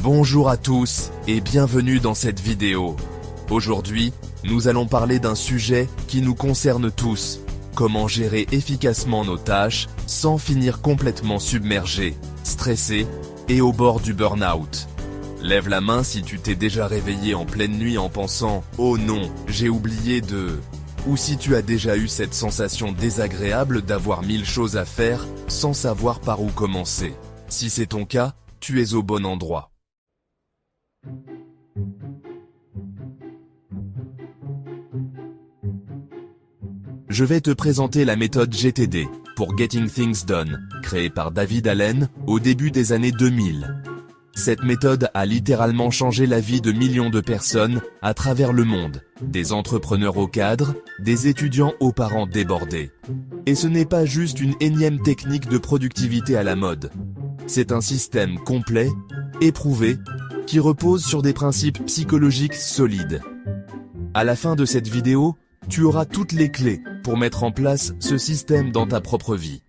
Bonjour à tous et bienvenue dans cette vidéo. Aujourd'hui, nous allons parler d'un sujet qui nous concerne tous. Comment gérer efficacement nos tâches sans finir complètement submergé, stressé et au bord du burn-out. Lève la main si tu t'es déjà réveillé en pleine nuit en pensant « Oh non, j'ai oublié de… » ou si tu as déjà eu cette sensation désagréable d'avoir 1000 choses à faire sans savoir par où commencer. Si c'est ton cas, tu es au bon endroit. Je vais te présenter la méthode GTD pour Getting Things Done, créée par David Allen au début des années 2000. Cette méthode a littéralement changé la vie de millions de personnes à travers le monde, des entrepreneurs aux cadres, des étudiants aux parents débordés. Et ce n'est pas juste une énième technique de productivité à la mode. C'est un système complet, éprouvé, qui repose sur des principes psychologiques solides. À la fin de cette vidéo, tu auras toutes les clés pour mettre en place ce système dans ta propre vie.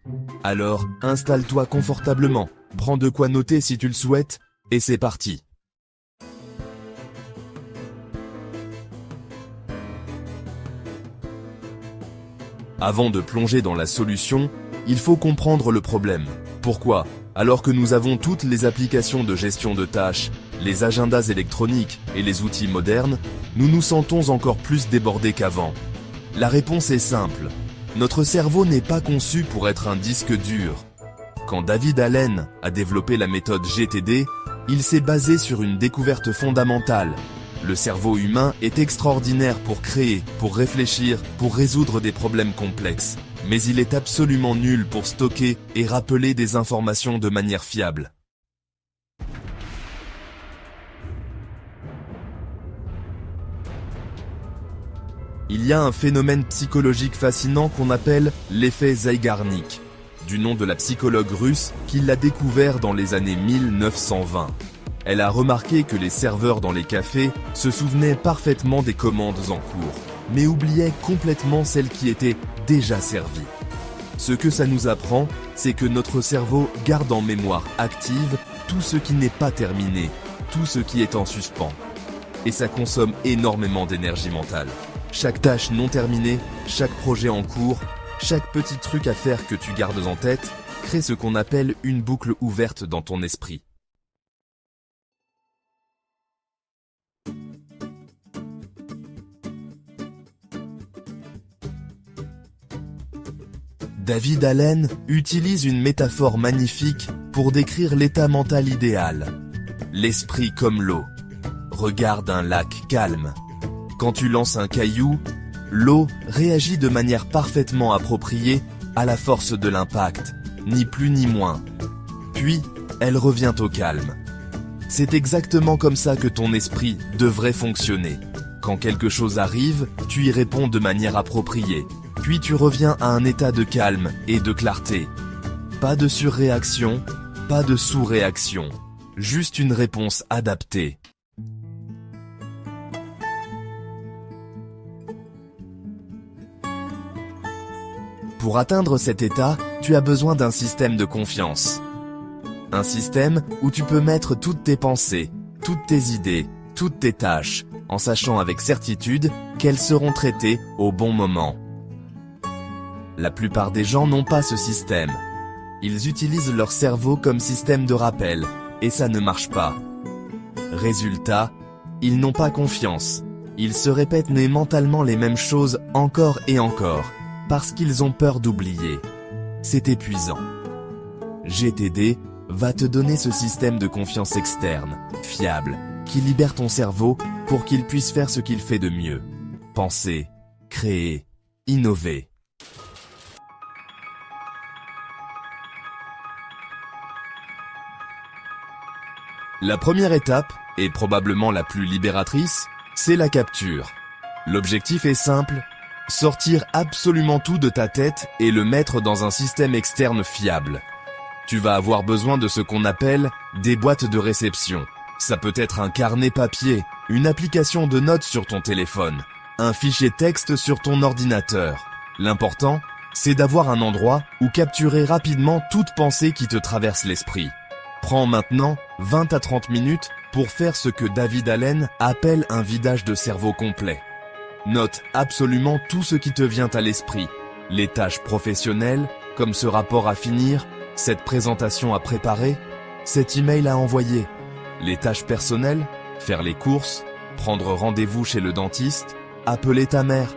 Alors, installe-toi confortablement, prends de quoi noter si tu le souhaites, et c'est parti. Avant de plonger dans la solution, il faut comprendre le problème. Pourquoi ? Alors que nous avons toutes les applications de gestion de tâches, les agendas électroniques et les outils modernes, nous nous sentons encore plus débordés qu'avant. La réponse est simple. Notre cerveau n'est pas conçu pour être un disque dur. Quand David Allen a développé la méthode GTD, il s'est basé sur une découverte fondamentale. Le cerveau humain est extraordinaire pour créer, pour réfléchir, pour résoudre des problèmes complexes. Mais il est absolument nul pour stocker et rappeler des informations de manière fiable. Il y a un phénomène psychologique fascinant qu'on appelle l'effet Zeigarnik, du nom de la psychologue russe qui l'a découvert dans les années 1920. Elle a remarqué que les serveurs dans les cafés se souvenaient parfaitement des commandes en cours, mais oubliaient complètement celles qui étaient déjà servies. Ce que ça nous apprend, c'est que notre cerveau garde en mémoire active tout ce qui n'est pas terminé, tout ce qui est en suspens. Et ça consomme énormément d'énergie mentale. Chaque tâche non terminée, chaque projet en cours, chaque petit truc à faire que tu gardes en tête, crée ce qu'on appelle une boucle ouverte dans ton esprit. David Allen utilise une métaphore magnifique pour décrire l'état mental idéal. L'esprit comme l'eau. Regarde un lac calme. Quand tu lances un caillou, l'eau réagit de manière parfaitement appropriée à la force de l'impact, ni plus ni moins. Puis, elle revient au calme. C'est exactement comme ça que ton esprit devrait fonctionner. Quand quelque chose arrive, tu y réponds de manière appropriée. Puis tu reviens à un état de calme et de clarté. Pas de surréaction, pas de sous-réaction. Juste une réponse adaptée. Pour atteindre cet état, tu as besoin d'un système de confiance. Un système où tu peux mettre toutes tes pensées, toutes tes idées, toutes tes tâches, en sachant avec certitude qu'elles seront traitées au bon moment. La plupart des gens n'ont pas ce système. Ils utilisent leur cerveau comme système de rappel, et ça ne marche pas. Résultat, ils n'ont pas confiance. Ils se répètent mentalement les mêmes choses encore et encore, parce qu'ils ont peur d'oublier. C'est épuisant. GTD va te donner ce système de confiance externe, fiable, qui libère ton cerveau pour qu'il puisse faire ce qu'il fait de mieux. Penser, créer, innover. La première étape, et probablement la plus libératrice, c'est la capture. L'objectif est simple, sortir absolument tout de ta tête et le mettre dans un système externe fiable. Tu vas avoir besoin de ce qu'on appelle des boîtes de réception. Ça peut être un carnet papier, une application de notes sur ton téléphone, un fichier texte sur ton ordinateur. L'important, c'est d'avoir un endroit où capturer rapidement toute pensée qui te traverse l'esprit. Prends maintenant 20 à 30 minutes pour faire ce que David Allen appelle un vidage de cerveau complet. Note absolument tout ce qui te vient à l'esprit. Les tâches professionnelles, comme ce rapport à finir, cette présentation à préparer, cet email à envoyer. Les tâches personnelles, faire les courses, prendre rendez-vous chez le dentiste, appeler ta mère.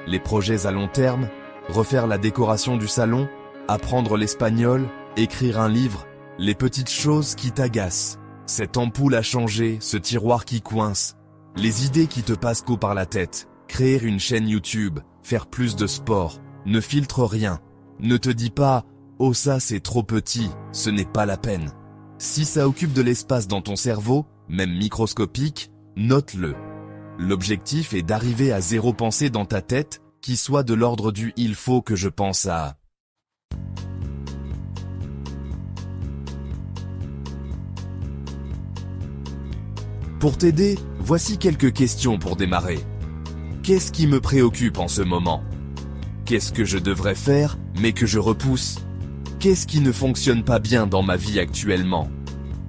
Les projets à long terme, refaire la décoration du salon, apprendre l'espagnol, écrire un livre, les petites choses qui t'agacent. Cette ampoule à changer, ce tiroir qui coince, les idées qui te passent qu'au par la tête, créer une chaîne YouTube, faire plus de sport, ne filtre rien. Ne te dis pas « Oh ça c'est trop petit, ce n'est pas la peine ». Si ça occupe de l'espace dans ton cerveau, même microscopique, note-le. L'objectif est d'arriver à 0 pensée dans ta tête qui soit de l'ordre du « il faut que je pense à ». Pour t'aider, voici quelques questions pour démarrer. Qu'est-ce qui me préoccupe en ce moment? Qu'est-ce que je devrais faire, mais que je repousse? Qu'est-ce qui ne fonctionne pas bien dans ma vie actuellement?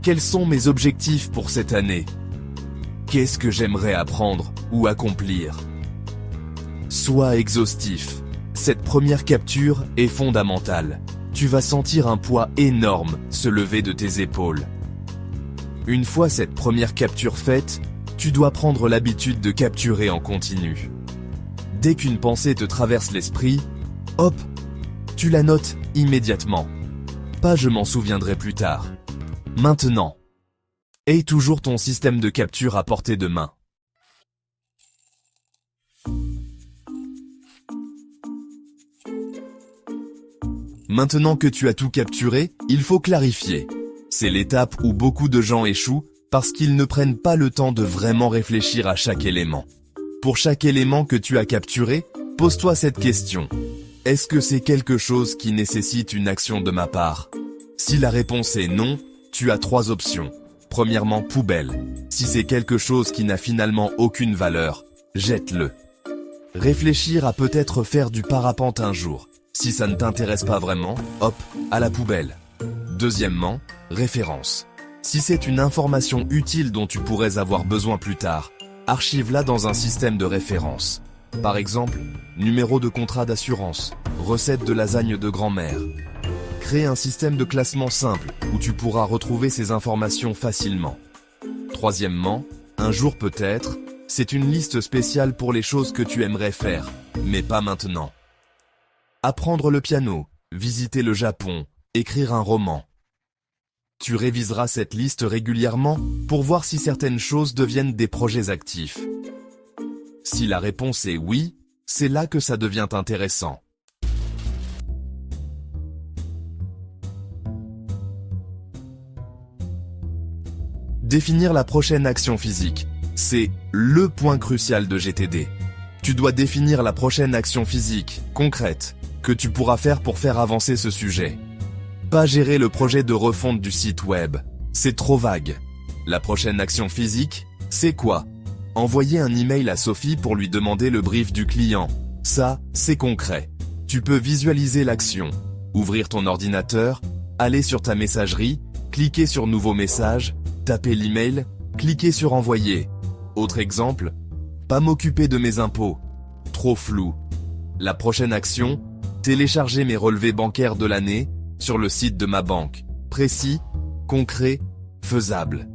Quels sont mes objectifs pour cette année? Qu'est-ce que j'aimerais apprendre ou accomplir? Sois exhaustif. Cette première capture est fondamentale. Tu vas sentir un poids énorme se lever de tes épaules. Une fois cette première capture faite, tu dois prendre l'habitude de capturer en continu. Dès qu'une pensée te traverse l'esprit, hop, tu la notes immédiatement. Pas je m'en souviendrai plus tard. Maintenant. Aie toujours ton système de capture à portée de main. Maintenant que tu as tout capturé, il faut clarifier. C'est l'étape où beaucoup de gens échouent parce qu'ils ne prennent pas le temps de vraiment réfléchir à chaque élément. Pour chaque élément que tu as capturé, pose-toi cette question. Est-ce que c'est quelque chose qui nécessite une action de ma part? Si la réponse est non, tu as 3 options. Premièrement, poubelle. Si c'est quelque chose qui n'a finalement aucune valeur, jette-le. Réfléchir à peut-être faire du parapente un jour. Si ça ne t'intéresse pas vraiment, hop, à la poubelle. Deuxièmement, référence. Si c'est une information utile dont tu pourrais avoir besoin plus tard, archive-la dans un système de référence. Par exemple, numéro de contrat d'assurance, recette de lasagne de grand-mère. Crée un système de classement simple où tu pourras retrouver ces informations facilement. Troisièmement, un jour peut-être, c'est une liste spéciale pour les choses que tu aimerais faire, mais pas maintenant. Apprendre le piano, visiter le Japon, écrire un roman. Tu réviseras cette liste régulièrement pour voir si certaines choses deviennent des projets actifs. Si la réponse est oui, c'est là que ça devient intéressant. Définir la prochaine action physique, c'est le point crucial de GTD. Tu dois définir la prochaine action physique, concrète, que tu pourras faire pour faire avancer ce sujet. Pas gérer le projet de refonte du site web, c'est trop vague. La prochaine action physique, c'est quoi? Envoyer un email à Sophie pour lui demander le brief du client. Ça, c'est concret. Tu peux visualiser l'action, ouvrir ton ordinateur, aller sur ta messagerie, cliquer sur nouveau message, taper l'email, cliquer sur envoyer. Autre exemple, pas m'occuper de mes impôts. Trop flou. La prochaine action, télécharger mes relevés bancaires de l'année sur le site de ma banque. Précis, concret, faisable.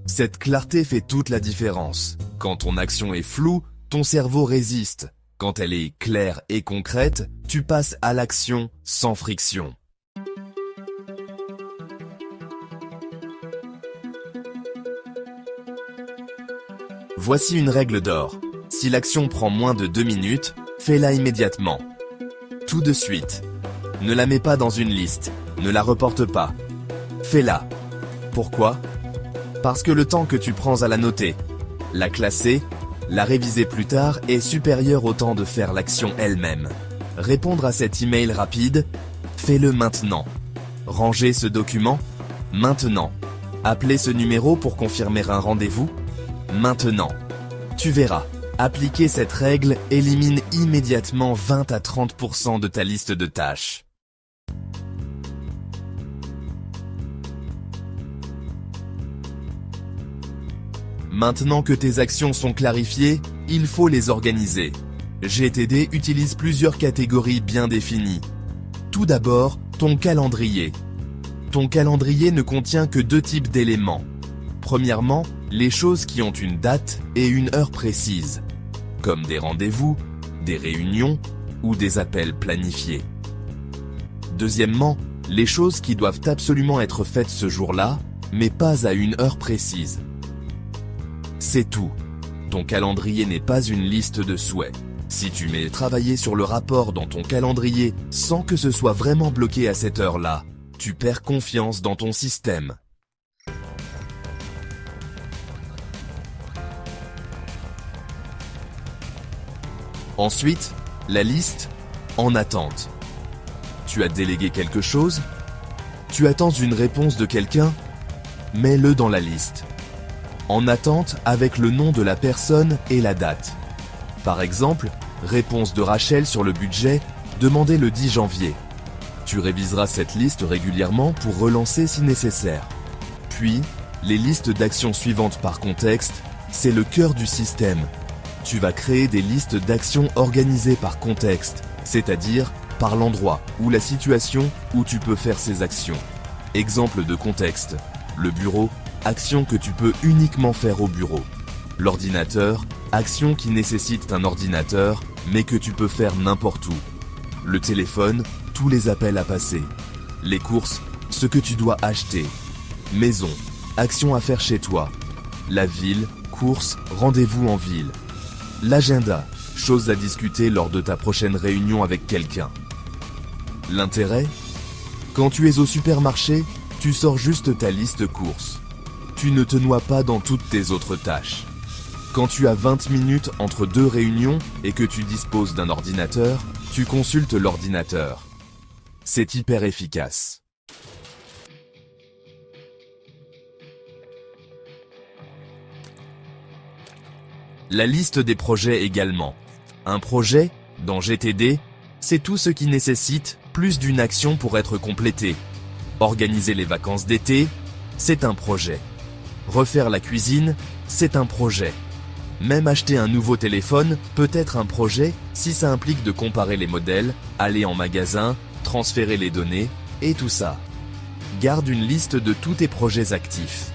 Cette clarté fait toute la différence. Quand ton action est floue, ton cerveau résiste. Quand elle est claire et concrète, tu passes à l'action sans friction. Voici une règle d'or. Si l'action prend moins de 2 minutes, fais-la immédiatement. Tout de suite. Ne la mets pas dans une liste. Ne la reporte pas. Fais-la. Pourquoi? Parce que le temps que tu prends à la noter, la classer, la réviser plus tard est supérieur au temps de faire l'action elle-même. Répondre à cet email rapide, fais-le maintenant. Ranger ce document, maintenant. Appeler ce numéro pour confirmer un rendez-vous, maintenant. Tu verras, appliquer cette règle élimine immédiatement 20 à 30% de ta liste de tâches. Maintenant que tes actions sont clarifiées, il faut les organiser. GTD utilise plusieurs catégories bien définies. Tout d'abord, ton calendrier. Ton calendrier ne contient que deux types d'éléments. Premièrement, les choses qui ont une date et une heure précise, comme des rendez-vous, des réunions ou des appels planifiés. Deuxièmement, les choses qui doivent absolument être faites ce jour-là, mais pas à une heure précise. C'est tout. Ton calendrier n'est pas une liste de souhaits. Si tu mets travailler sur le rapport dans ton calendrier sans que ce soit vraiment bloqué à cette heure-là, tu perds confiance dans ton système. Ensuite, la liste en attente. Tu as délégué quelque chose? Tu attends une réponse de quelqu'un? Mets-le dans la liste. En attente avec le nom de la personne et la date. Par exemple, réponse de Rachel sur le budget, demandé le 10 janvier. Tu réviseras cette liste régulièrement pour relancer si nécessaire. Puis, les listes d'actions suivantes par contexte, c'est le cœur du système. Tu vas créer des listes d'actions organisées par contexte, c'est-à-dire par l'endroit ou la situation où tu peux faire ces actions. Exemple de contexte, le bureau, action que tu peux uniquement faire au bureau. L'ordinateur, action qui nécessite un ordinateur, mais que tu peux faire n'importe où. Le téléphone, tous les appels à passer. Les courses, ce que tu dois acheter. Maison, action à faire chez toi. La ville, courses, rendez-vous en ville. L'agenda, choses à discuter lors de ta prochaine réunion avec quelqu'un. L'intérêt? Quand tu es au supermarché, tu sors juste ta liste courses. Tu ne te noies pas dans toutes tes autres tâches. Quand tu as 20 minutes entre deux réunions et que tu disposes d'un ordinateur, tu consultes l'ordinateur. C'est hyper efficace. La liste des projets également. Un projet, dans GTD, c'est tout ce qui nécessite plus d'une action pour être complété. Organiser les vacances d'été, c'est un projet. Refaire la cuisine, c'est un projet. Même acheter un nouveau téléphone peut être un projet si ça implique de comparer les modèles, aller en magasin, transférer les données, et tout ça. Garde une liste de tous tes projets actifs.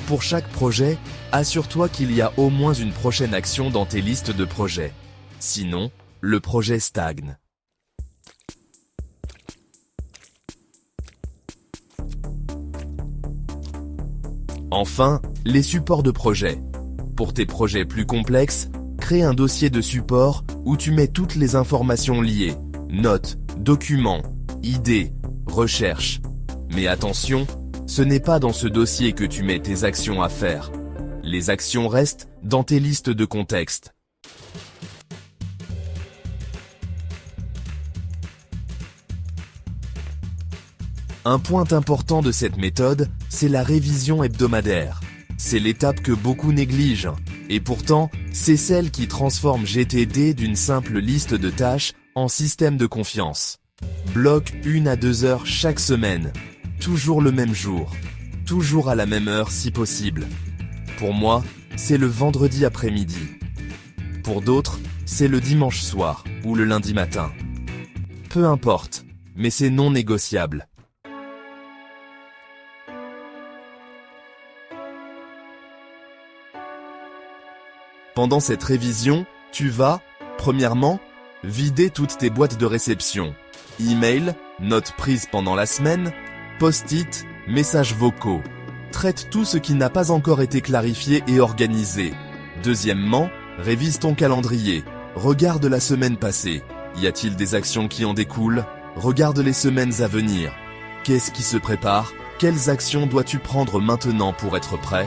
Pour chaque projet, assure-toi qu'il y a au moins une prochaine action dans tes listes de projets. Sinon, le projet stagne. Enfin, les supports de projet. Pour tes projets plus complexes, crée un dossier de support où tu mets toutes les informations liées, notes, documents, idées, recherches. Mais attention, ce n'est pas dans ce dossier que tu mets tes actions à faire. Les actions restent dans tes listes de contexte. Un point important de cette méthode, c'est la révision hebdomadaire. C'est l'étape que beaucoup négligent, et pourtant, c'est celle qui transforme GTD d'une simple liste de tâches en système de confiance. Bloque 1 à 2 heures chaque semaine, toujours le même jour, toujours à la même heure si possible. Pour moi, c'est le vendredi après-midi. Pour d'autres, c'est le dimanche soir ou le lundi matin. Peu importe, mais c'est non négociable. Pendant cette révision, tu vas, premièrement, vider toutes tes boîtes de réception. Email, notes prises pendant la semaine, post-it, messages vocaux. Traite tout ce qui n'a pas encore été clarifié et organisé. Deuxièmement, révise ton calendrier. Regarde la semaine passée. Y a-t-il des actions qui en découlent? Regarde les semaines à venir. Qu'est-ce qui se prépare? Quelles actions dois-tu prendre maintenant pour être prêt?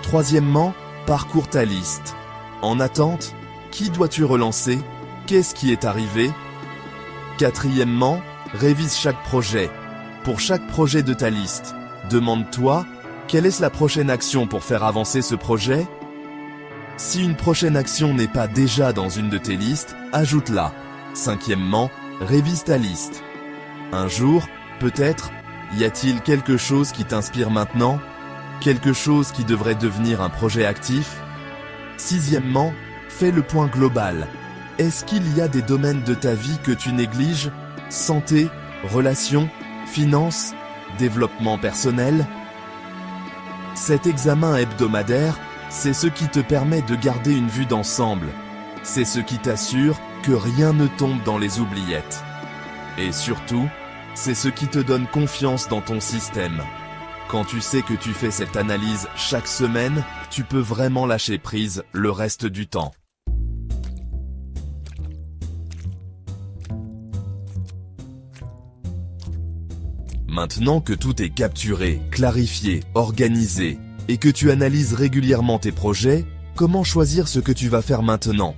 Troisièmement, parcours ta liste. En attente, qui dois-tu relancer? Qu'est-ce qui est arrivé? Quatrièmement, révise chaque projet. Pour chaque projet de ta liste, demande-toi, quelle est la prochaine action pour faire avancer ce projet? Si une prochaine action n'est pas déjà dans une de tes listes, ajoute-la. Cinquièmement, révise ta liste. Un jour, peut-être, y a-t-il quelque chose qui t'inspire maintenant? Quelque chose qui devrait devenir un projet actif? Sixièmement, fais le point global. Est-ce qu'il y a des domaines de ta vie que tu négliges? Santé, relations, finances, développement personnel? Cet examen hebdomadaire, c'est ce qui te permet de garder une vue d'ensemble. C'est ce qui t'assure que rien ne tombe dans les oubliettes. Et surtout, c'est ce qui te donne confiance dans ton système. Quand tu sais que tu fais cette analyse chaque semaine, tu peux vraiment lâcher prise le reste du temps. Maintenant que tout est capturé, clarifié, organisé, et que tu analyses régulièrement tes projets, comment choisir ce que tu vas faire maintenant?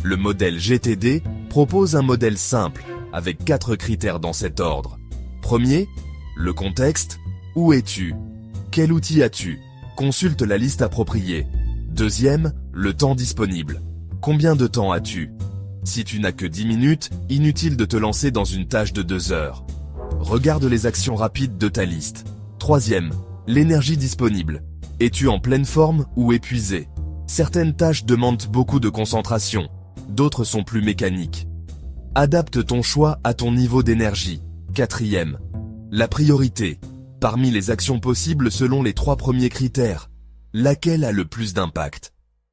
Le modèle GTD propose un modèle simple, avec 4 critères dans cet ordre. Premier, le contexte. Où es-tu? Quel outil as-tu? Consulte la liste appropriée. Deuxième, le temps disponible. Combien de temps as-tu? Si tu n'as que 10 minutes, inutile de te lancer dans une tâche de 2 heures. Regarde les actions rapides de ta liste. Troisième, l'énergie disponible. Es-tu en pleine forme ou épuisé? Certaines tâches demandent beaucoup de concentration, d'autres sont plus mécaniques. Adapte ton choix à ton niveau d'énergie. Quatrième, la priorité. Parmi les actions possibles selon les 3 premiers critères, laquelle a le plus d'impact?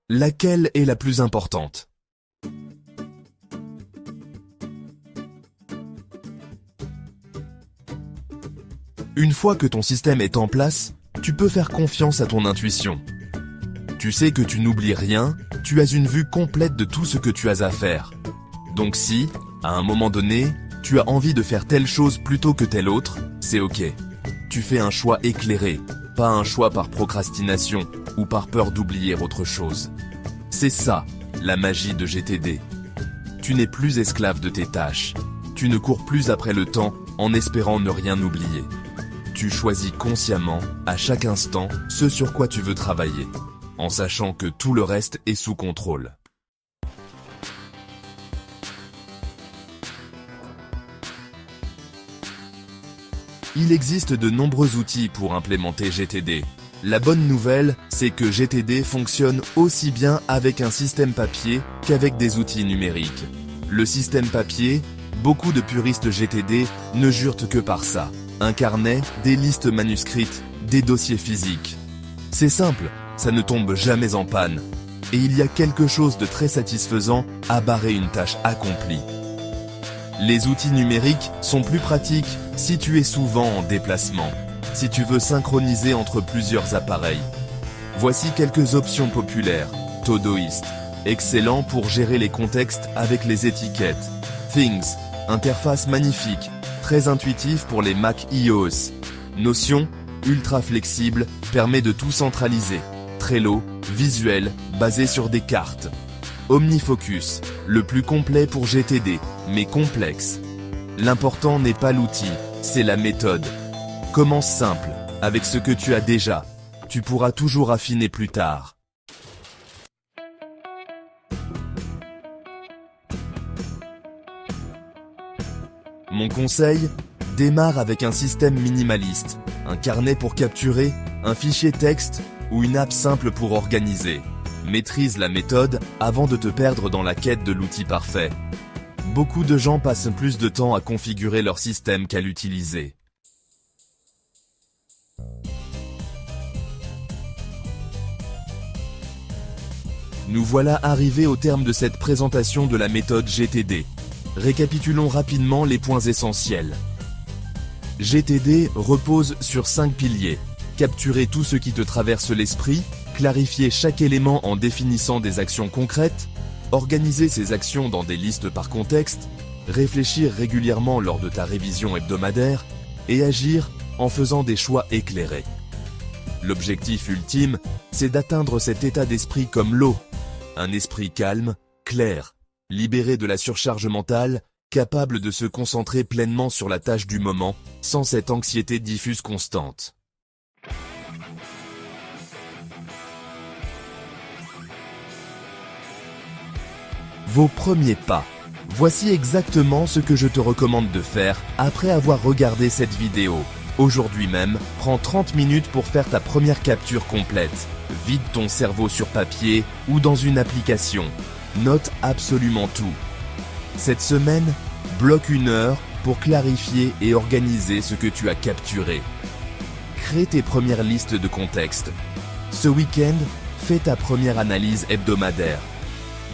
Laquelle est la plus importante? Une fois que ton système est en place, tu peux faire confiance à ton intuition. Tu sais que tu n'oublies rien, tu as une vue complète de tout ce que tu as à faire. Donc si, à un moment donné, tu as envie de faire telle chose plutôt que telle autre, c'est ok. Tu fais un choix éclairé, pas un choix par procrastination ou par peur d'oublier autre chose. C'est ça, la magie de GTD. Tu n'es plus esclave de tes tâches. Tu ne cours plus après le temps en espérant ne rien oublier. Tu choisis consciemment, à chaque instant, ce sur quoi tu veux travailler, en sachant que tout le reste est sous contrôle. Il existe de nombreux outils pour implémenter GTD. La bonne nouvelle, c'est que GTD fonctionne aussi bien avec un système papier qu'avec des outils numériques. Le système papier, beaucoup de puristes GTD ne jurent que par ça. Un carnet, des listes manuscrites, des dossiers physiques. C'est simple, ça ne tombe jamais en panne. Et il y a quelque chose de très satisfaisant à barrer une tâche accomplie. Les outils numériques sont plus pratiques si tu es souvent en déplacement, si tu veux synchroniser entre plusieurs appareils. Voici quelques options populaires. Todoist, excellent pour gérer les contextes avec les étiquettes. Things, interface magnifique, très intuitif pour les Mac iOS. Notion, ultra flexible, permet de tout centraliser. Trello, visuel, basé sur des cartes. OmniFocus, le plus complet pour GTD, mais complexe. L'important n'est pas l'outil, c'est la méthode. Commence simple, avec ce que tu as déjà. Tu pourras toujours affiner plus tard. Mon conseil, démarre avec un système minimaliste, un carnet pour capturer, un fichier texte ou une app simple pour organiser. Maîtrise la méthode avant de te perdre dans la quête de l'outil parfait. Beaucoup de gens passent plus de temps à configurer leur système qu'à l'utiliser. Nous voilà arrivés au terme de cette présentation de la méthode GTD. Récapitulons rapidement les points essentiels. GTD repose sur 5 piliers. Capturer tout ce qui te traverse l'esprit, clarifier chaque élément en définissant des actions concrètes, organiser ces actions dans des listes par contexte, réfléchir régulièrement lors de ta révision hebdomadaire et agir en faisant des choix éclairés. L'objectif ultime, c'est d'atteindre cet état d'esprit comme l'eau. Un esprit calme, clair, libéré de la surcharge mentale, capable de se concentrer pleinement sur la tâche du moment, sans cette anxiété diffuse constante. Vos premiers pas. Voici exactement ce que je te recommande de faire après avoir regardé cette vidéo. Aujourd'hui même, prends 30 minutes pour faire ta première capture complète. Vide ton cerveau sur papier ou dans une application. Note absolument tout. Cette semaine, bloque 1 heure pour clarifier et organiser ce que tu as capturé. Crée tes premières listes de contexte. Ce week-end, fais ta première analyse hebdomadaire.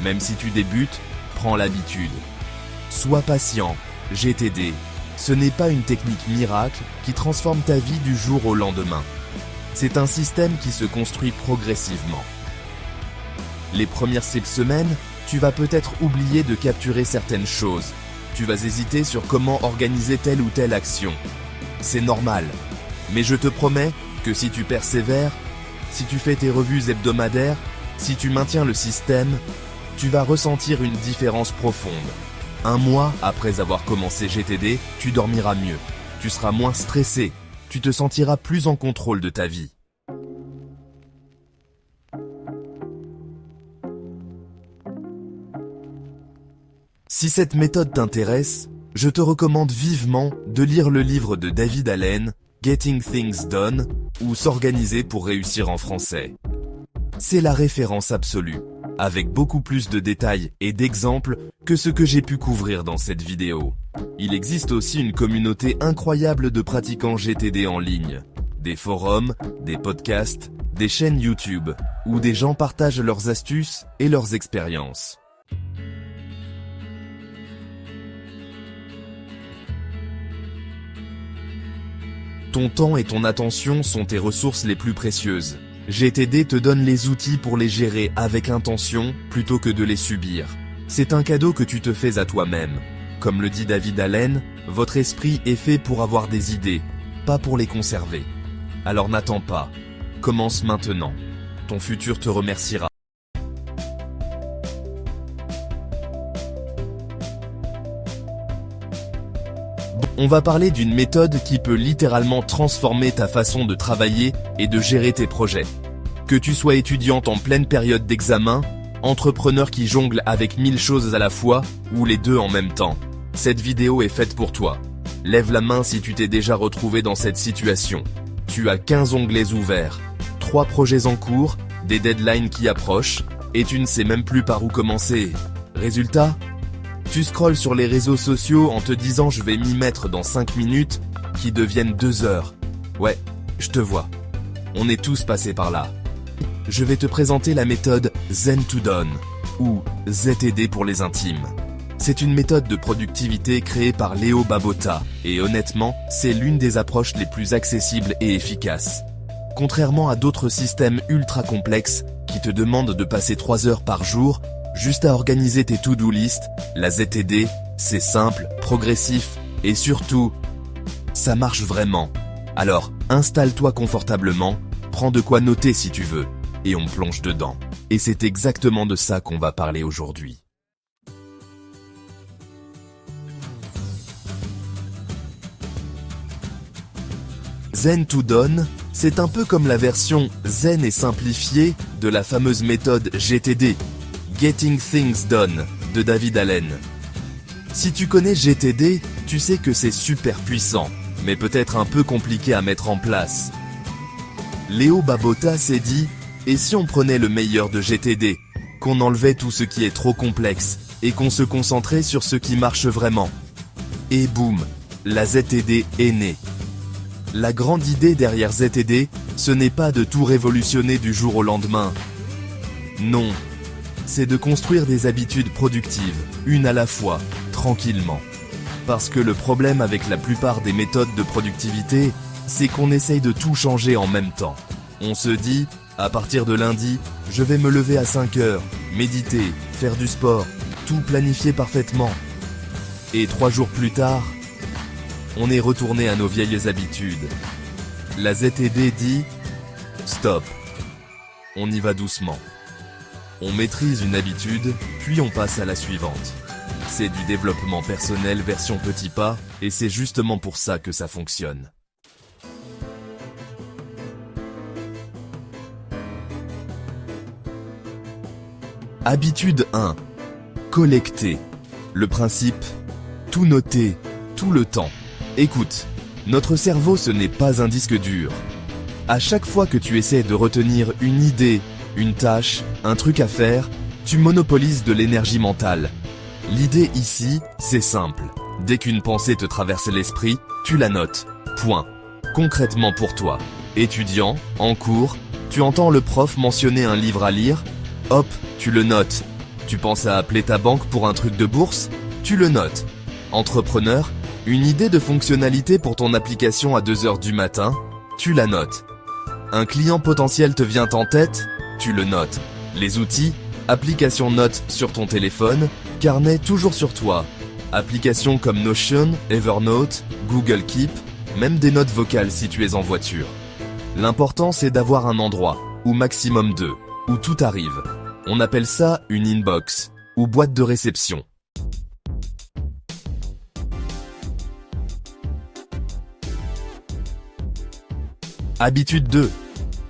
Même si tu débutes, prends l'habitude. Sois patient, GTD. Ce n'est pas une technique miracle qui transforme ta vie du jour au lendemain. C'est un système qui se construit progressivement. Les premières 6 semaines, tu vas peut-être oublier de capturer certaines choses. Tu vas hésiter sur comment organiser telle ou telle action. C'est normal. Mais je te promets que si tu persévères, si tu fais tes revues hebdomadaires, si tu maintiens le système, tu vas ressentir une différence profonde. 1 mois après avoir commencé GTD, tu dormiras mieux. Tu seras moins stressé. Tu te sentiras plus en contrôle de ta vie. Si cette méthode t'intéresse, je te recommande vivement de lire le livre de David Allen, Getting Things Done, ou S'organiser pour réussir en français. C'est la référence absolue, avec beaucoup plus de détails et d'exemples que ce que j'ai pu couvrir dans cette vidéo. Il existe aussi une communauté incroyable de pratiquants GTD en ligne. Des forums, des podcasts, des chaînes YouTube, où des gens partagent leurs astuces et leurs expériences. Ton temps et ton attention sont tes ressources les plus précieuses. GTD te donne les outils pour les gérer avec intention plutôt que de les subir. C'est un cadeau que tu te fais à toi-même. Comme le dit David Allen, votre esprit est fait pour avoir des idées, pas pour les conserver. Alors n'attends pas. Commence maintenant. Ton futur te remerciera. On va parler d'une méthode qui peut littéralement transformer ta façon de travailler et de gérer tes projets. Que tu sois étudiante en pleine période d'examen, entrepreneur qui jongle avec 1000 choses à la fois, ou les deux en même temps, cette vidéo est faite pour toi. Lève la main si tu t'es déjà retrouvé dans cette situation. Tu as 15 onglets ouverts, 3 projets en cours, des deadlines qui approchent, et tu ne sais même plus par où commencer. Résultat ? Tu scrolles sur les réseaux sociaux en te disant je vais m'y mettre dans 5 minutes, qui deviennent 2 heures. Ouais, je te vois. On est tous passés par là. Je vais te présenter la méthode Zen to Done, ou ZTD pour les intimes. C'est une méthode de productivité créée par Leo Babauta, et honnêtement, c'est l'une des approches les plus accessibles et efficaces. Contrairement à d'autres systèmes ultra complexes, qui te demandent de passer 3 heures par jour, juste à organiser tes to-do list, la ZTD, c'est simple, progressif, et surtout, ça marche vraiment. Alors, installe-toi confortablement, prends de quoi noter si tu veux, et on plonge dedans. Et c'est exactement de ça qu'on va parler aujourd'hui. Zen to Done, c'est un peu comme la version zen et simplifiée de la fameuse méthode GTD, Getting Things Done, de David Allen. Si tu connais GTD, tu sais que c'est super puissant, mais peut-être un peu compliqué à mettre en place. Leo Babauta s'est dit, et si on prenait le meilleur de GTD, qu'on enlevait tout ce qui est trop complexe, et qu'on se concentrait sur ce qui marche vraiment. Et boum, la ZTD est née. La grande idée derrière ZTD, ce n'est pas de tout révolutionner du jour au lendemain. Non. C'est de construire des habitudes productives, une à la fois, tranquillement. Parce que le problème avec la plupart des méthodes de productivité, c'est qu'on essaye de tout changer en même temps. On se dit, à partir de lundi, je vais me lever à 5 heures, méditer, faire du sport, tout planifier parfaitement. Et 3 jours plus tard, on est retourné à nos vieilles habitudes. La ZTD dit, stop, on y va doucement. On maîtrise une habitude, puis on passe à la suivante. C'est du développement personnel version petit pas, et c'est justement pour ça que ça fonctionne. Habitude 1. Collecter. Le principe, tout noter, tout le temps. Écoute, Notre cerveau, ce n'est pas un disque dur. À chaque fois que tu essaies de retenir une idée, une tâche, un truc à faire, tu monopolises de l'énergie mentale. L'idée ici, c'est simple. Dès qu'une pensée te traverse l'esprit, tu la notes. Point. Concrètement pour toi, étudiant, en cours, tu entends le prof mentionner un livre à lire, hop, tu le notes. Tu penses à appeler ta banque pour un truc de bourse, tu le notes. Entrepreneur, une idée de fonctionnalité pour ton application à 2 heures du matin, tu la notes. Un client potentiel te vient en tête, tu le notes. Les outils, application notes sur ton téléphone, carnet toujours sur toi. Applications comme Notion, Evernote, Google Keep, même des notes vocales si tu es en voiture. L'important c'est d'avoir un endroit, ou maximum 2, où tout arrive. On appelle ça une inbox, ou boîte de réception. Habitude 2.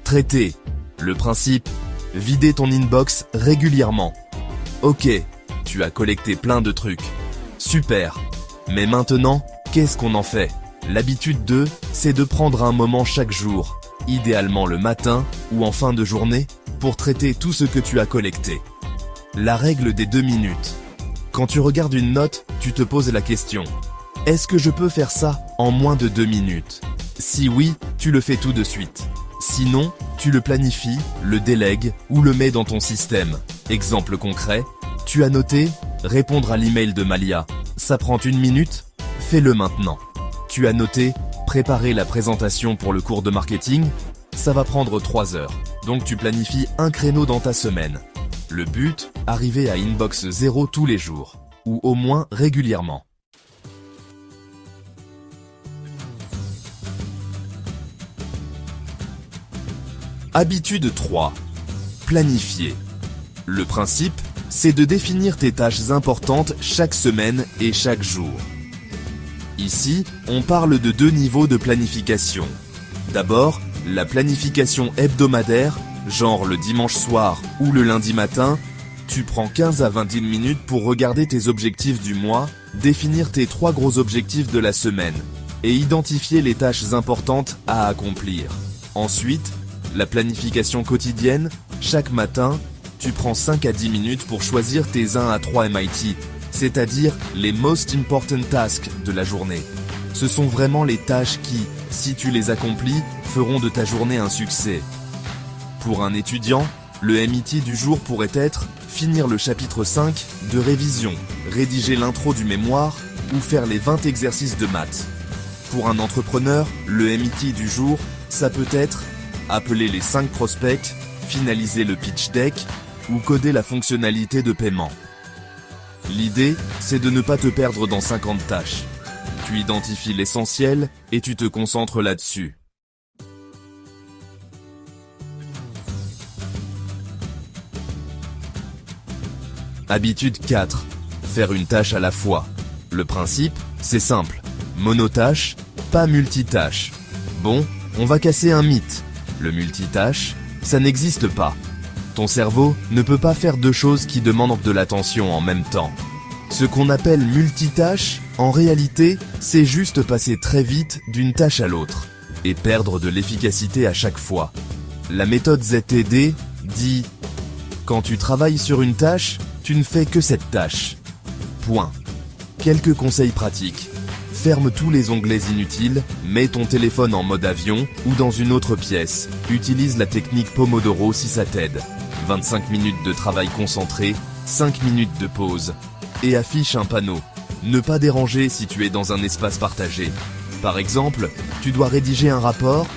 Traiter. Le principe, vider ton inbox régulièrement. Ok, tu as collecté plein de trucs. Super. Mais maintenant, qu'est-ce qu'on en fait? L'habitude 2, c'est de prendre un moment chaque jour, idéalement le matin ou en fin de journée, pour traiter tout ce que tu as collecté. La règle des 2 minutes. Quand tu regardes une note, tu te poses la question. Est-ce que je peux faire ça en moins de 2 minutes? Si oui, tu le fais tout de suite. Sinon, tu le planifies, le délègues ou le mets dans ton système. Exemple concret, tu as noté répondre à l'email de Malia. Ça prend 1 minute? Fais-le maintenant. Tu as noté préparer la présentation pour le cours de marketing? Ça va prendre 3 heures. Donc tu planifies un créneau dans ta semaine. Le but, arriver à inbox 0 tous les jours. Ou au moins régulièrement. Habitude 3. Planifier. Le principe, c'est de définir tes tâches importantes chaque semaine et chaque jour. Ici, on parle de 2 niveaux de planification. D'abord, la planification hebdomadaire, genre le dimanche soir ou le lundi matin, tu prends 15 à 20 minutes pour regarder tes objectifs du mois, définir tes 3 gros objectifs de la semaine et identifier les tâches importantes à accomplir. Ensuite, la planification quotidienne, chaque matin, tu prends 5 à 10 minutes pour choisir tes 1 à 3 MIT, c'est-à-dire les most important tasks de la journée. Ce sont vraiment les tâches qui, si tu les accomplis, feront de ta journée un succès. Pour un étudiant, le MIT du jour pourrait être finir le chapitre 5 de révision, rédiger l'intro du mémoire ou faire les 20 exercices de maths. Pour un entrepreneur, le MIT du jour, ça peut être appeler les 5 prospects, finaliser le pitch deck ou coder la fonctionnalité de paiement. L'idée, c'est de ne pas te perdre dans 50 tâches. Tu identifies l'essentiel et tu te concentres là-dessus. Habitude 4. Faire une tâche à la fois. Le principe, c'est simple. Monotâche, pas multitâche. Bon, on va casser un mythe. Le multitâche, ça n'existe pas. Ton cerveau ne peut pas faire 2 choses qui demandent de l'attention en même temps. Ce qu'on appelle multitâche, en réalité, c'est juste passer très vite d'une tâche à l'autre et perdre de l'efficacité à chaque fois. La méthode ZTD dit « Quand tu travailles sur une tâche, tu ne fais que cette tâche. » Point. Quelques conseils pratiques. Ferme tous les onglets inutiles, mets ton téléphone en mode avion ou dans une autre pièce. Utilise la technique Pomodoro si ça t'aide. 25 minutes de travail concentré, 5 minutes de pause. Et affiche un panneau. Ne pas déranger si tu es dans un espace partagé. Par exemple, tu dois rédiger un rapport,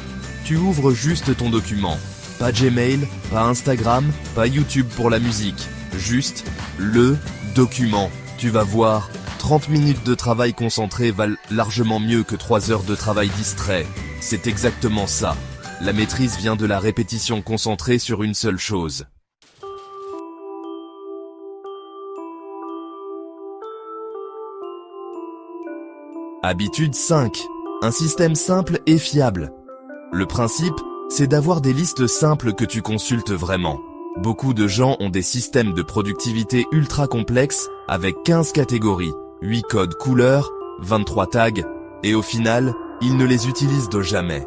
tu ouvres juste ton document. Pas Gmail, pas Instagram, pas YouTube pour la musique. Juste le document. Tu vas voir, 30 minutes de travail concentré valent largement mieux que 3 heures de travail distrait. C'est exactement ça. La maîtrise vient de la répétition concentrée sur une seule chose. Habitude 5. Un système simple et fiable. Le principe, c'est d'avoir des listes simples que tu consultes vraiment. Beaucoup de gens ont des systèmes de productivité ultra complexes avec 15 catégories, 8 codes couleurs, 23 tags, et au final, ils ne les utilisent jamais.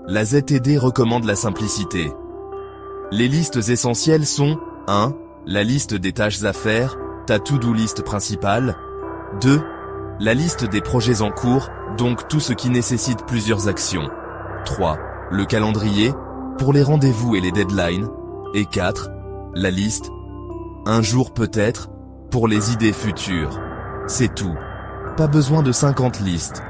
La ZTD recommande la simplicité. Les listes essentielles sont 1. La liste des tâches à faire, ta to-do list principale. 2. La liste des projets en cours, donc tout ce qui nécessite plusieurs actions. 3. Le calendrier, pour les rendez-vous et les deadlines. Et 4. La liste, un jour peut-être, pour les idées futures. C'est tout. Pas besoin de 50 listes.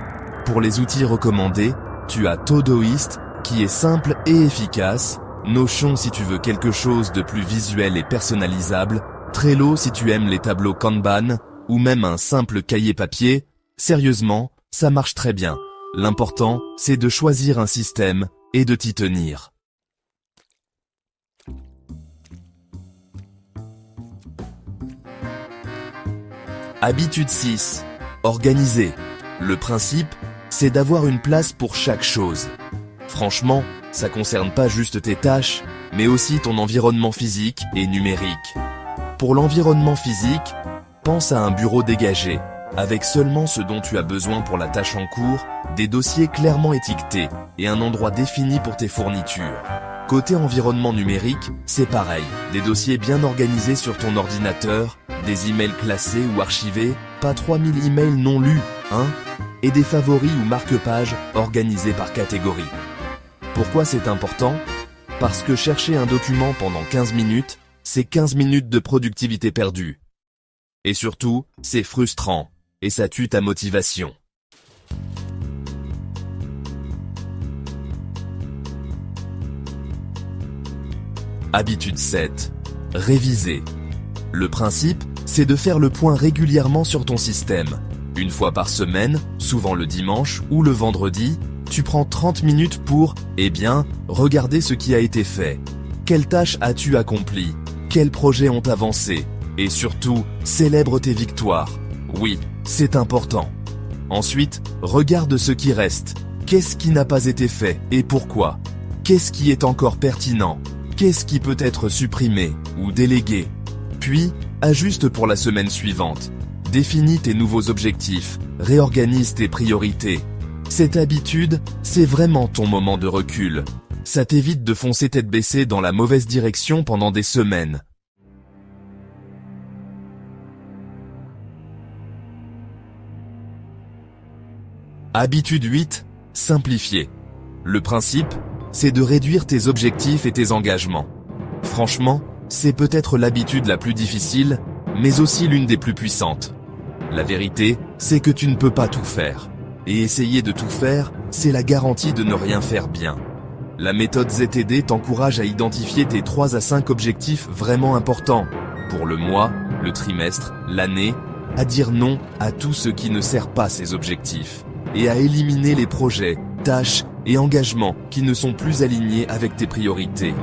Pour les outils recommandés, tu as Todoist, qui est simple et efficace, Notion si tu veux quelque chose de plus visuel et personnalisable, Trello si tu aimes les tableaux Kanban, ou même un simple cahier papier. Sérieusement, ça marche très bien. L'important, c'est de choisir un système et de t'y tenir. Habitude 6. Organiser. Le principe, c'est d'avoir une place pour chaque chose. Franchement, ça concerne pas juste tes tâches, mais aussi ton environnement physique et numérique. Pour l'environnement physique, pense à un bureau dégagé, avec seulement ce dont tu as besoin pour la tâche en cours, des dossiers clairement étiquetés et un endroit défini pour tes fournitures. Côté environnement numérique, c'est pareil, des dossiers bien organisés sur ton ordinateur, des emails classés ou archivés, pas 3000 emails non lus, hein, et des favoris ou marque-pages organisés par catégorie. Pourquoi c'est important ? Parce que chercher un document pendant 15 minutes, c'est 15 minutes de productivité perdue. Et surtout, c'est frustrant, et ça tue ta motivation. Habitude 7. Réviser. Le principe, c'est de faire le point régulièrement sur ton système. Une fois par semaine, souvent le dimanche ou le vendredi, tu prends 30 minutes pour, regarder ce qui a été fait. Quelles tâches as-tu accomplies ? Quels projets ont avancé ? Et surtout, célèbre tes victoires. Oui, c'est important. Ensuite, regarde ce qui reste. Qu'est-ce qui n'a pas été fait et pourquoi ? Qu'est-ce qui est encore pertinent ? Qu'est-ce qui peut être supprimé ou délégué ? Puis, ajuste pour la semaine suivante. Définis tes nouveaux objectifs, réorganise tes priorités. Cette habitude, c'est vraiment ton moment de recul. Ça t'évite de foncer tête baissée dans la mauvaise direction pendant des semaines. Habitude 8. Simplifier. Le principe, c'est de réduire tes objectifs et tes engagements. Franchement, c'est peut-être l'habitude la plus difficile, mais aussi l'une des plus puissantes. La vérité, c'est que tu ne peux pas tout faire. Et essayer de tout faire, c'est la garantie de ne rien faire bien. La méthode ZTD t'encourage à identifier tes 3 à 5 objectifs vraiment importants, pour le mois, le trimestre, l'année, à dire non à tout ce qui ne sert pas ces objectifs, et à éliminer les projets, tâches et engagements qui ne sont plus alignés avec tes priorités.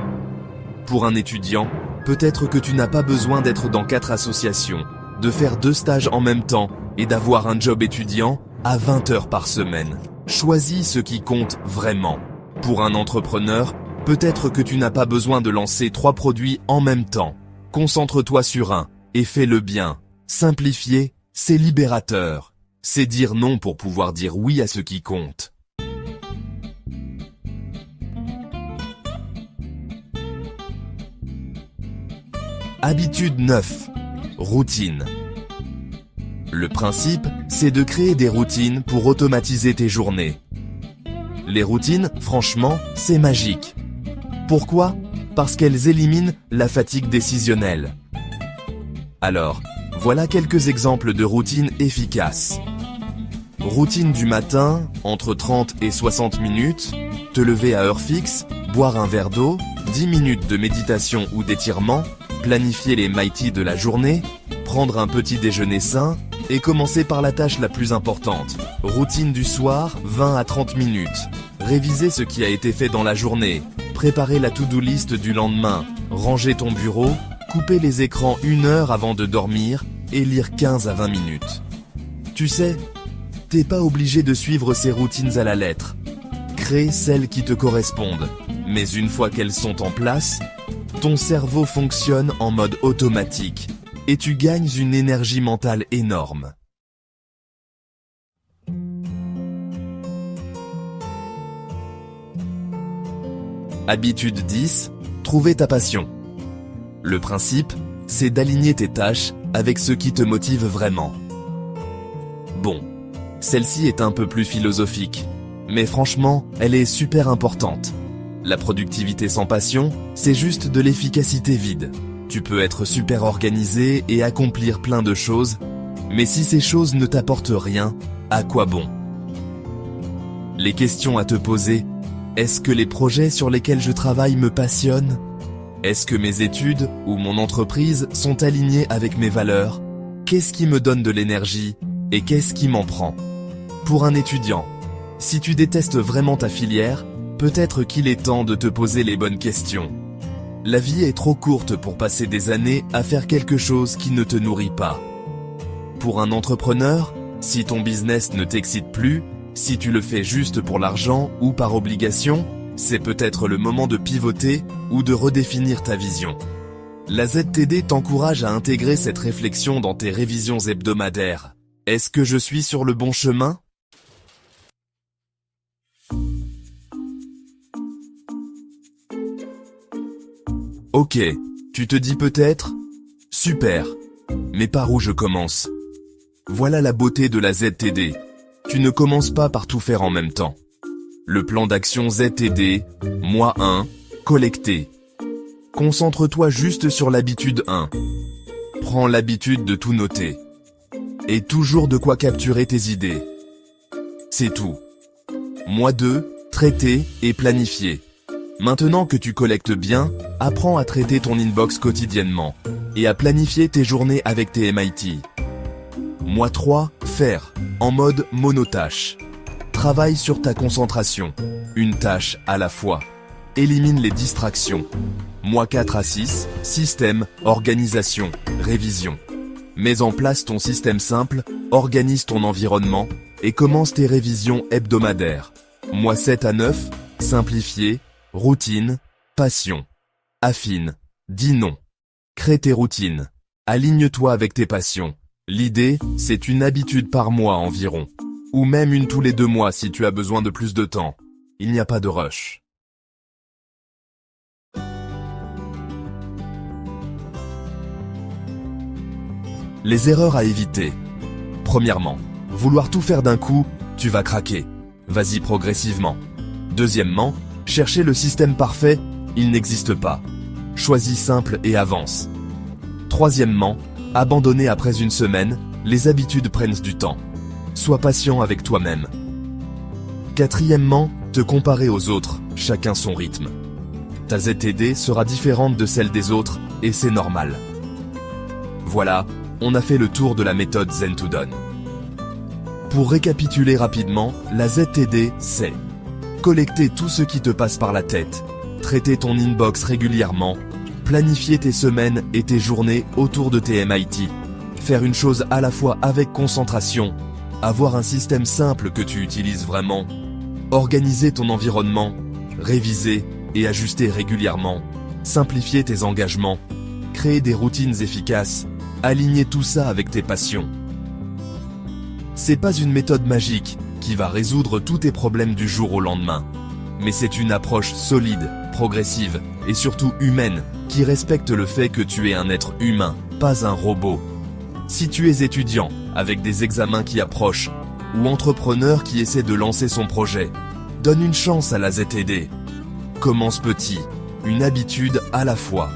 Pour un étudiant, peut-être que tu n'as pas besoin d'être dans 4 associations, de faire 2 stages en même temps et d'avoir un job étudiant à 20 heures par semaine. Choisis ce qui compte vraiment. Pour un entrepreneur, peut-être que tu n'as pas besoin de lancer 3 produits en même temps. Concentre-toi sur un et fais-le bien. Simplifier, c'est libérateur. C'est dire non pour pouvoir dire oui à ce qui compte. Habitude 9. Routine. Le principe, c'est de créer des routines pour automatiser tes journées. Les routines, franchement, c'est magique. Pourquoi ? Parce qu'elles éliminent la fatigue décisionnelle. Alors, voilà quelques exemples de routines efficaces. Routine du matin, entre 30 et 60 minutes, te lever à heure fixe, boire un verre d'eau, 10 minutes de méditation ou d'étirement, planifier les mighty de la journée, prendre un petit déjeuner sain et commencer par la tâche la plus importante. Routine du soir, 20 à 30 minutes. Réviser ce qui a été fait dans la journée, préparer la to-do list du lendemain, ranger ton bureau, couper les écrans 1 heure avant de dormir et lire 15 à 20 minutes. Tu sais, t'es pas obligé de suivre ces routines à la lettre. Crée celles qui te correspondent. Mais une fois qu'elles sont en place, ton cerveau fonctionne en mode automatique et tu gagnes une énergie mentale énorme. Habitude 10, trouver ta passion. Le principe, c'est d'aligner tes tâches avec ce qui te motive vraiment. Bon, celle-ci est un peu plus philosophique, mais franchement, elle est super importante. La productivité sans passion, c'est juste de l'efficacité vide. Tu peux être super organisé et accomplir plein de choses, mais si ces choses ne t'apportent rien, à quoi bon? Les questions à te poser: est-ce que les projets sur lesquels je travaille me passionnent? Est-ce que mes études ou mon entreprise sont alignés avec mes valeurs? Qu'est-ce qui me donne de l'énergie et qu'est-ce qui m'en prend? Pour un étudiant, si tu détestes vraiment ta filière, peut-être qu'il est temps de te poser les bonnes questions. La vie est trop courte pour passer des années à faire quelque chose qui ne te nourrit pas. Pour un entrepreneur, si ton business ne t'excite plus, si tu le fais juste pour l'argent ou par obligation, c'est peut-être le moment de pivoter ou de redéfinir ta vision. La ZTD t'encourage à intégrer cette réflexion dans tes révisions hebdomadaires. Est-ce que je suis sur le bon chemin? Ok, tu te dis peut-être, super, mais par où je commence? Voilà la beauté de la ZTD. Tu ne commences pas par tout faire en même temps. Le plan d'action ZTD, mois 1, collecter. Concentre-toi juste sur l'habitude 1. Prends l'habitude de tout noter. Et toujours de quoi capturer tes idées. C'est tout. Mois 2, traiter et planifier. Maintenant que tu collectes bien, apprends à traiter ton inbox quotidiennement et à planifier tes journées avec tes MIT. Mois 3, faire, en mode monotâche. Travaille sur ta concentration, une tâche à la fois. Élimine les distractions. Mois 4 à 6, système, organisation, révision. Mets en place ton système simple, organise ton environnement et commence tes révisions hebdomadaires. Mois 7 à 9, simplifier, routine, passion. Affine, dis non. Crée tes routines. Aligne-toi avec tes passions. L'idée, c'est une habitude par mois environ. Ou même une tous les 2 mois si tu as besoin de plus de temps. Il n'y a pas de rush. Les erreurs à éviter. Premièrement, vouloir tout faire d'un coup, tu vas craquer. Vas-y progressivement. Deuxièmement, chercher le système parfait, il n'existe pas. Choisis simple et avance. Troisièmement, abandonner après une semaine, les habitudes prennent du temps. Sois patient avec toi-même. Quatrièmement, te comparer aux autres, chacun son rythme. Ta ZTD sera différente de celle des autres, et c'est normal. Voilà, on a fait le tour de la méthode Zen to Done. Pour récapituler rapidement, la ZTD, c'est collecter tout ce qui te passe par la tête, traiter ton inbox régulièrement, planifier tes semaines et tes journées autour de tes MIT, faire une chose à la fois avec concentration, avoir un système simple que tu utilises vraiment, organiser ton environnement, réviser et ajuster régulièrement, simplifier tes engagements, créer des routines efficaces, aligner tout ça avec tes passions. C'est pas une méthode magique qui va résoudre tous tes problèmes du jour au lendemain, mais c'est une approche solide, progressive et surtout humaine qui respecte le fait que tu es un être humain, pas un robot. Si tu es étudiant, avec des examens qui approchent, ou entrepreneur qui essaie de lancer son projet, donne une chance à la ZTD. Commence petit, une habitude à la fois,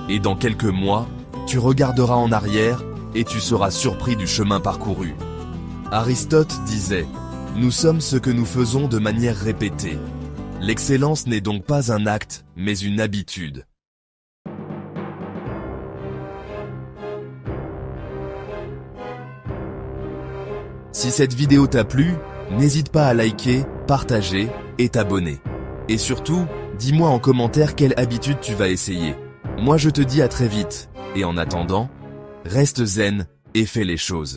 et dans quelques mois, tu regarderas en arrière et tu seras surpris du chemin parcouru. Aristote disait « Nous sommes ce que nous faisons de manière répétée ». L'excellence n'est donc pas un acte, mais une habitude. Si cette vidéo t'a plu, n'hésite pas à liker, partager et t'abonner. Et surtout, dis-moi en commentaire quelle habitude tu vas essayer. Moi je te dis à très vite, et en attendant, reste zen et fais les choses.